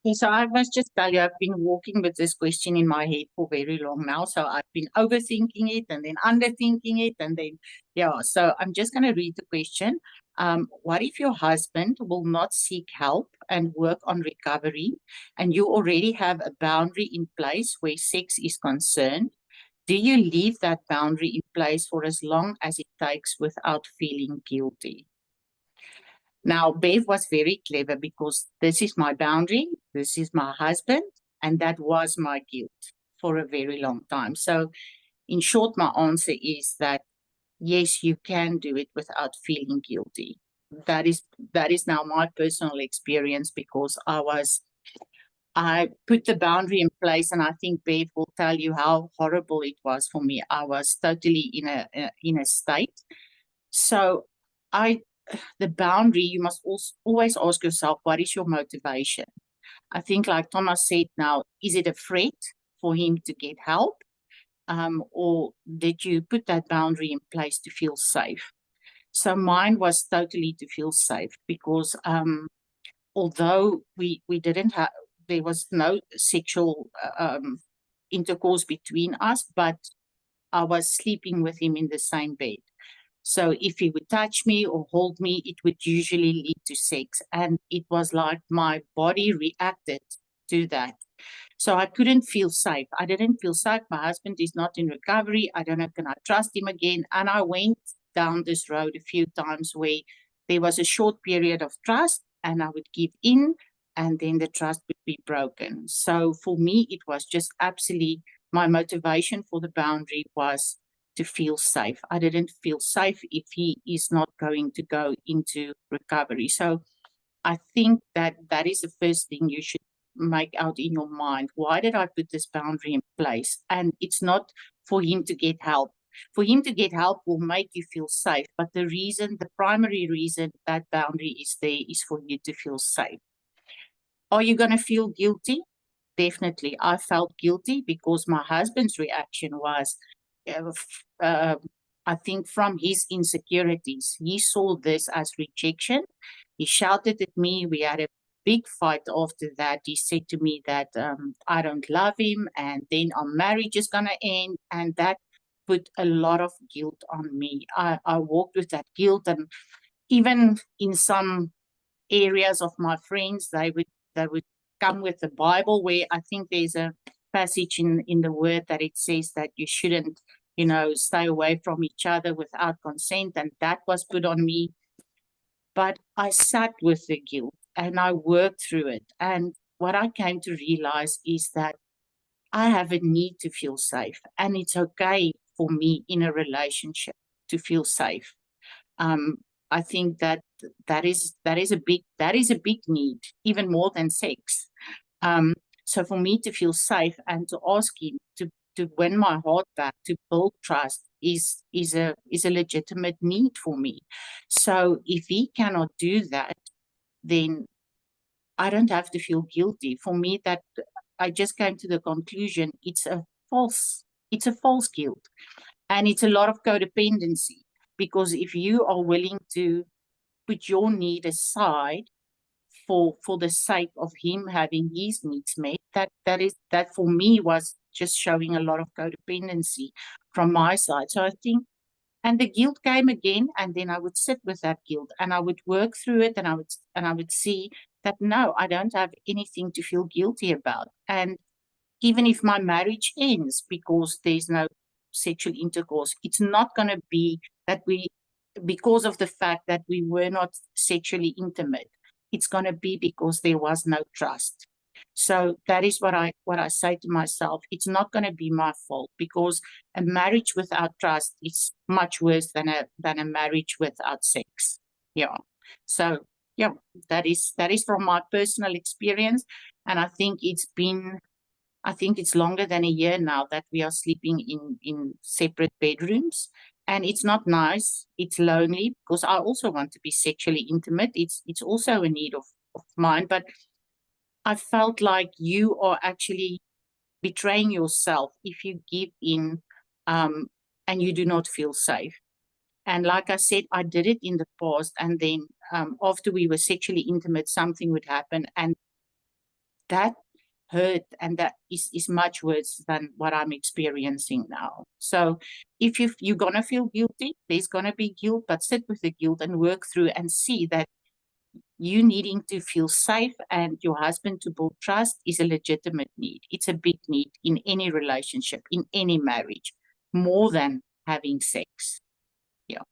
Okay, so I must just tell you, I've been walking with this question in my head for very long now. So I've been overthinking it and then underthinking it. And then, yeah, so I'm just going to read the question. What if your husband will not seek help and work on recovery, and you already have a boundary in place where sex is concerned? Do you leave that boundary in place for as long as it takes without feeling guilty? Now, Bev was very clever because this is my boundary, this is my husband, and that was my guilt for a very long time. So, in short, my answer is that yes, you can do it without feeling guilty. That is that is now my personal experience because I put the boundary in place, and I think Bev will tell you how horrible it was for me. I was totally in a state. So I the boundary, you must also always ask yourself, what is your motivation? I think, like Thomas said now, is it a threat for him to get help? Or did you put that boundary in place to feel safe? So mine was totally to feel safe because although we didn't have, there was no sexual intercourse between us, but I was sleeping with him in the same bed. So if he would touch me or hold me, it would usually lead to sex. And it was like my body reacted to that. So I couldn't feel safe. I didn't feel safe. My husband is not in recovery. I don't know, can I trust him again? And I went down this road a few times where there was a short period of trust and I would give in and then the trust would be broken. So for me, it was just absolutely my motivation for the boundary was to feel safe. I didn't feel safe if he is not going to go into recovery. So I think that that is the first thing you should make out in your mind. Why did I put this boundary in place? And it's not for him to get help. For him to get help will make you feel safe. But the reason, the primary reason that boundary is there is for you to feel safe. Are you going to feel guilty? Definitely. I felt guilty because my husband's reaction was, uh, uh, I think, from his insecurities. He saw this as rejection. He shouted at me. We had a big fight after that. He said to me that I don't love him and then our marriage is going to end. And that put a lot of guilt on me. I walked with that guilt. And even in some areas of my friends, they would come with the Bible, where I think there's a passage in the word that it says that you shouldn't, stay away from each other without consent, and that was put on me. But I sat with the guilt and I worked through it. And what I came to realize is that I have a need to feel safe, and it's okay for me in a relationship to feel safe. Um, I think that that is a big need, even more than sex. Um, so for me to feel safe and to ask him to win my heart back, to build trust is a legitimate need for me. So if he cannot do that, then I don't have to feel guilty. For me, that I just came to the conclusion it's a false guilt. And it's a lot of codependency because if you are willing to put your need aside for the sake of him having his needs met, that for me was just showing a lot of codependency from my side. So I think, and the guilt came again, and then I would sit with that guilt and I would work through it, and I would see that no, I don't have anything to feel guilty about. And even if my marriage ends because there's no sexual intercourse, it's not going to be that because of the fact that we were not sexually intimate. It's going to be because there was no trust. So that is what I say to myself. It's not going to be my fault because a marriage without trust is much worse than a marriage without sex. Yeah. So yeah, that is from my personal experience, and I think it's longer than a year now that we are sleeping in separate bedrooms. And it's not nice. It's lonely because I also want to be sexually intimate. It's also a need of mine. But I felt like you are actually betraying yourself if you give in um, and you do not feel safe. And like I said, I did it in the past. And then after we were sexually intimate, something would happen. And that hurt and that is much worse than what I'm experiencing now. So if you're gonna feel guilty, there's gonna be guilt, but sit with the guilt and work through and see that you needing to feel safe and your husband to build trust is a legitimate need. It's a big need in any relationship, in any marriage, more than having sex. Yeah.